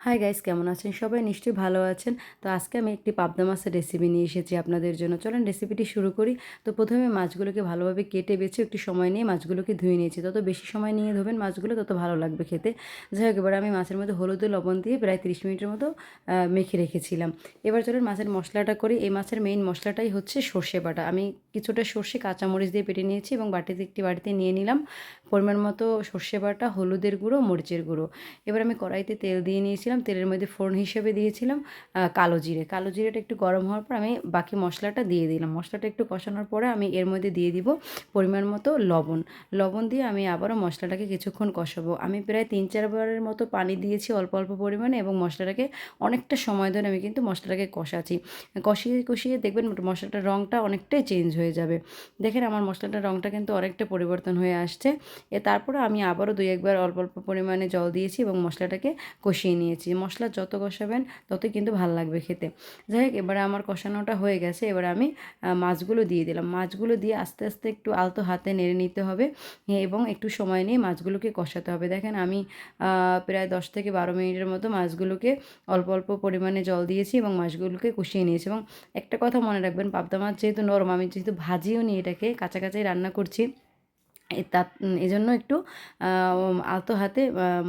Hi guys, কেমন আছেন সবাই? নিশ্চয়ই ভালো আছেন। তো আজকে আমি একটি পাবদা মাছের রেসিপি নিয়ে এসেছি আপনাদের জন্য। চলেন রেসিপিটি শুরু করি। তো প্রথমে মাছগুলোকে ভালোভাবে কেটে বেছে একটু সময় নিয়ে মাছগুলোকে ধুয়ে নিয়েছি। যত বেশি সময় নিয়ে ধোবেন মাছগুলো তত ভালো লাগবে খেতে। যাই হোক, এবার আমি মাছের মধ্যে হলুদ ও লবণ দিয়ে প্রায় 30 মিনিটের মতো মেখে রেখেছিলাম। এবার চলেন মাছের মশলাটা করি। এই মাছের মেইন মশলাটাই হচ্ছে সর্ষে বাটা। আমি কিছুটা সর্ষে কাঁচামরিচ দিয়ে বেটে নিয়েছি এবং একটি বাটিতে নিয়ে নিলাম পরিমাণ মতো সর্ষে বাটা, হলুদের গুঁড়ো, মরিচের গুঁড়ো। এবার আমি কড়াইতে তেল দিয়ে নিয়েছিলাম। তেলের মধ্যে ফোড়ন হিসেবে দিয়েছিলাম কালো জিরে। কালো জিরেটা একটু গরম হওয়ার পর আমি বাকি মশলাটা দিয়ে দিলাম। মশলাটা একটু কষানোর পরে আমি এর মধ্যে দিয়ে দিব পরিমাণ মতো লবণ। লবণ দিয়ে আমি আবারও মশলাটাকে কিছুক্ষণ কষাবো। আমি প্রায় ৩-৪ বারের মতো পানি দিয়েছি অল্প অল্প পরিমাণে এবং মশলাটাকে অনেকটা সময় ধরে আমি কিন্তু মশলাটাকে কষাচ্ছি। কষিয়ে কষিয়ে দেখবেন মশলাটার রঙটা অনেকটাই চেঞ্জ হয়ে যাবে। দেখেন আমার মশলাটার রঙটা কিন্তু অনেকটা পরিবর্তন হয়ে আসছে। তারপরে আমি আবারও ২-১ বার অল্প অল্প পরিমাণে জল দিয়েছি এবং মশলাটাকে কষিয়ে নিয়েছি। মশলা যত কষাবেন ততই কিন্তু ভাল লাগবে খেতে। যাই হোক, এবারে আমার কষানোটা হয়ে গেছে। এবারে আমি মাছগুলো দিয়ে দিলাম। মাছগুলো দিয়ে আস্তে আস্তে একটু আলতো হাতে নেড়ে নিতে হবে এবং একটু সময় নিয়ে মাছগুলোকে কষাতে হবে। দেখেন আমি প্রায় ১০ থেকে ১২ মিনিটের মতো মাছগুলোকে অল্প অল্প পরিমাণে জল দিয়েছি এবং মাছগুলোকে কষিয়ে নিয়েছি। এবং একটা কথা মনে রাখবেন, পাবদা মাছ যেহেতু নরম, আমি যেহেতু ভাজিও নি এটাকে, কাঁচা কাঁচাই রান্না করছি। এজন্য একটু আলতো হাতে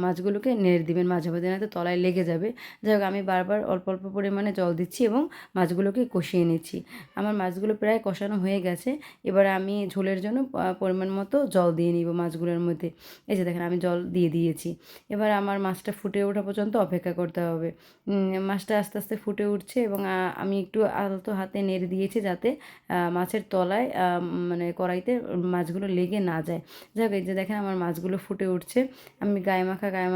মাছগুলোকে নেড়ে দিবেন মাঝে মাঝে, নয়তো তলায় লেগে যাবে। যাই হোক, আমি বারবার অল্প অল্প পরিমাণে জল দিচ্ছি এবং মাছগুলোকে কষিয়ে নিচ্ছি। আমার মাছগুলো প্রায় কষানো হয়ে গেছে। এবারে আমি ঝোলের জন্য পরিমাণ মতো জল দিয়ে নিব মাছগুলোর মধ্যে। এই যে দেখেন আমি জল দিয়ে দিয়েছি। এবার আমার মাছটা ফুটে ওঠা পর্যন্ত অপেক্ষা করতে হবে। মাছটা আস্তে আস্তে ফুটে উঠছে এবং আমি একটু আলতো হাতে নেড়ে দিয়েছি যাতে মাছের তলায় মানে কড়াইতে মাছগুলো লেগে না যায়। যাই হোক, এই যে দেখেন আমার মাছগুলো ফুটে উঠছে। আমি গায়ে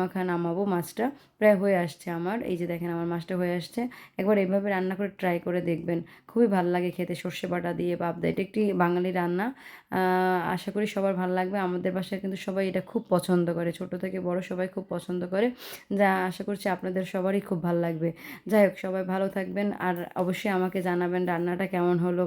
মাখা নামাবো মাছটা। প্রায় হয়ে আসছে আমার। এই যে দেখেন আমার মাছটা হয়ে আসছে। একবার এইভাবে রান্না করে ট্রাই করে দেখবেন। খুবই ভাল লাগে খেতে সর্ষে বাটা দিয়ে পাবদা। এটা একটি বাঙালি রান্না। আশা করি সবার ভাল লাগবে। আমাদের বাসায় কিন্তু সবাই এটা খুব পছন্দ করে। ছোট থেকে বড় সবাই খুব পছন্দ করে। যা আশা করছি আপনাদের সবারই খুব ভাল লাগবে। যাই হোক, সবাই ভালো থাকবেন আর অবশ্যই আমাকে জানাবেন রান্নাটা কেমন হলো।